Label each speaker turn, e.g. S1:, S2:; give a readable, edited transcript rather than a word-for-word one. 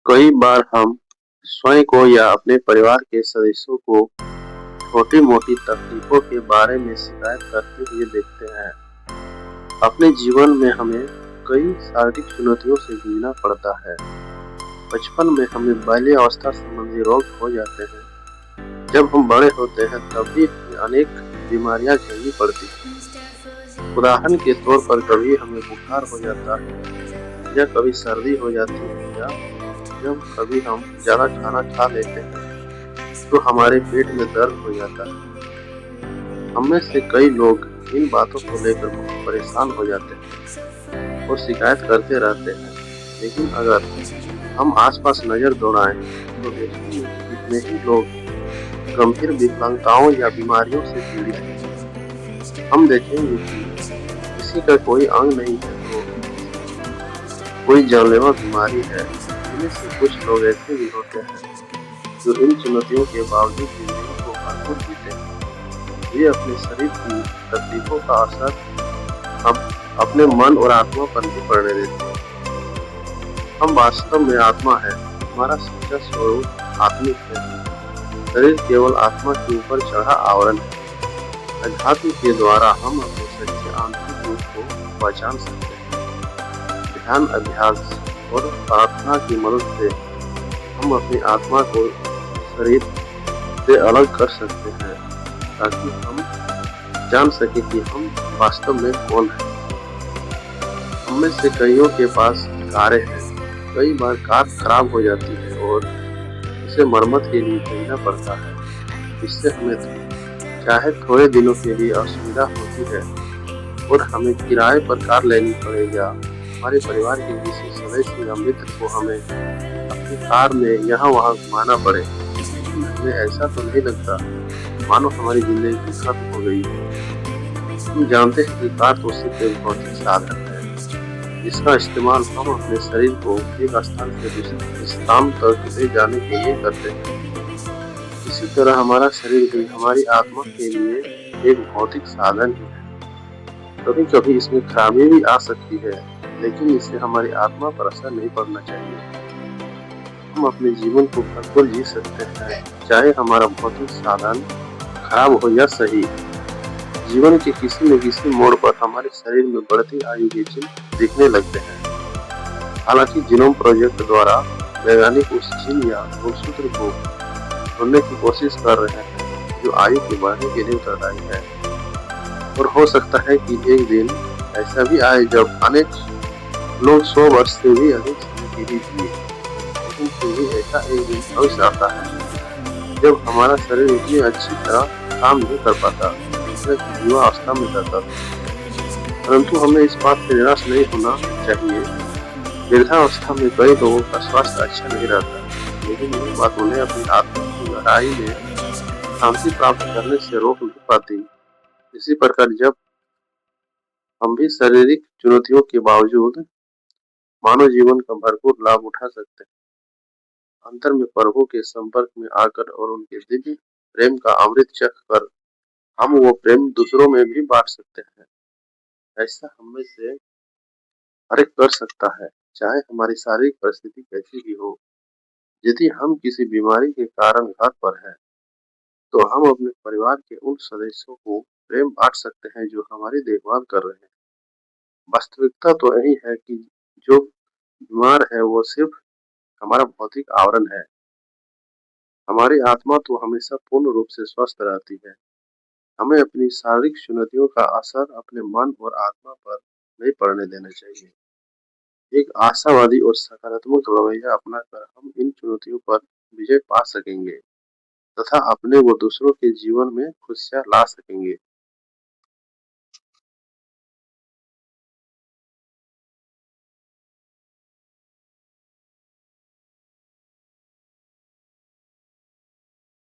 S1: कई बार हम स्वयं को या अपने परिवार के सदस्यों को छोटी-मोटी तकलीफों के बारे में शिकायत करते हुए देखते हैं। अपने जीवन में हमें कई शारीरिक चुनौतियों से जूझना पड़ता है। बचपन में हमें बाल्यावस्था संबंधी रोग हो जाते हैं। जब हम बड़े होते हैं तब भी हमें अनेक बीमारियां झेलनी पड़ती हैं। उदाहरण के तौर पर कभी हमें बुखार हो जाता है या कभी सर्दी हो जाती है या जब कभी हम ज़्यादा खाना खा लेते हैं तो हमारे पेट में दर्द हो जाता है। हम में से कई लोग इन बातों को लेकर बहुत परेशान हो जाते हैं और शिकायत करते रहते हैं। लेकिन अगर हम आसपास नज़र दौड़ाएं तो देखेंगे कि कितने ही लोग गंभीर विकलांगताओं या बीमारियों से पीड़ित हैं। हम देखेंगे कि किसी का कोई अंग नहीं है तो कोई जानलेवा बीमारी है। इनमें से कुछ लोग ऐसे भी होते हैं जो इन चुनौतियों के बावजूद जिंदगी को भरपूर जीते हैं। ये अपने शरीर की तकलीफों का असर हम अपने मन और आत्मा पर भी पड़ने देते हैं। हम वास्तव में आत्मा है। हमारा सच्चा स्वरूप आत्मिक है। शरीर केवल आत्मा के ऊपर चढ़ा आवरण है। अध्यात्म के द्वारा हम अपने सच्चे आंतरिक रूप को पहचान सकते हैं। ध्यान अभ्यास और प्रार्थना की मदद से हम अपनी आत्मा को शरीर से अलग कर सकते हैं ताकि हम जान सके कि हम वास्तव में कौन हैं। हम में से कईयों के पास कारें हैं। कई बार कार खराब हो जाती है और उसे मरम्मत के लिए भेजना पड़ता है। इससे हमें चाहे थोड़े दिनों के लिए असुविधा होती है और हमें किराए पर कार लेनी पड़े या हमारे परिवार के किसी सदस्य या मित्र को हमें अपनी कार में यहाँ वहाँ घुमाना पड़े। हमें ऐसा तो नहीं लगता मानो हमारी जिंदगी खत्म हो गई है। हम जानते हैं कि कार तो सिर्फ एक भौतिक साधन है जिसका इस्तेमाल हम अपने शरीर को एक स्थान से दूसरे स्थान तक ले जाने के लिए करते हैं। इसी तरह हमारा शरीर भी हमारी आत्मा के लिए एक भौतिक साधन ही है। कभी कभी इसमें खराबी भी आ सकती है लेकिन इससे हमारी आत्मा पर असर नहीं पड़ना चाहिए। हम अपने जीवन को भरपूर जी सकते हैं चाहे हमारा भौतिक साधन खराब हो या सही। जीवन के किसी न किसी मोड़ पर हमारे शरीर में बढ़ती आयु के चिन्ह दिखने लगते हैं। हालांकि जीनोम प्रोजेक्ट द्वारा वैज्ञानिक उस चिन्ह या गुणसूत्र को ढूंढने की कोशिश कर रहे हैं जो आयु के बढ़ने के लिए उत्तरदायी है। और हो सकता है कि एक दिन ऐसा भी आए जब अनेक लोग 100 वर्ष से भी अधिक समय के लिए जिए। लेकिन फिर भी ऐसा एक दिन अवश्य आता है जब हमारा शरीर उतनी अच्छी तरह काम नहीं कर पाता जितना कि युवावस्था में करता था। परंतु हमें इस बात से निराश नहीं होना चाहिए। वृद्धावस्था में कई लोगों का स्वास्थ्य अच्छा नहीं रहता लेकिन यही बात उन्हें अपनी आत्मा की गहराई में शांति प्राप्त करने से रोक नहीं पाती। इसी प्रकार जब हम भी शारीरिक चुनौतियों के बावजूद मानव जीवन का भरपूर लाभ उठा सकते हैं। अंतर में प्रभु के संपर्क में आकर और उनके दिव्य प्रेम का अमृत चख कर हम वो प्रेम दूसरों में भी बांट सकते हैं। ऐसा हम में से हर एक कर सकता है चाहे हमारी शारीरिक परिस्थिति कैसी भी हो। यदि हम किसी बीमारी के कारण घर पर हैं तो हम अपने परिवार के उन सदस्यों को प्रेम बांट सकते हैं जो हमारी देखभाल कर रहे हैं। वास्तविकता तो यही है कि जो बीमार है वो सिर्फ हमारा भौतिक आवरण है। हमारी आत्मा तो हमेशा पूर्ण रूप से स्वस्थ रहती है। हमें अपनी शारीरिक चुनौतियों का असर अपने मन और आत्मा पर नहीं पड़ने देना चाहिए। एक आशावादी और सकारात्मक रवैया अपनाकर हम इन चुनौतियों पर विजय पा सकेंगे तथा अपने व दूसरों के जीवन में खुशियाँ ला सकेंगे।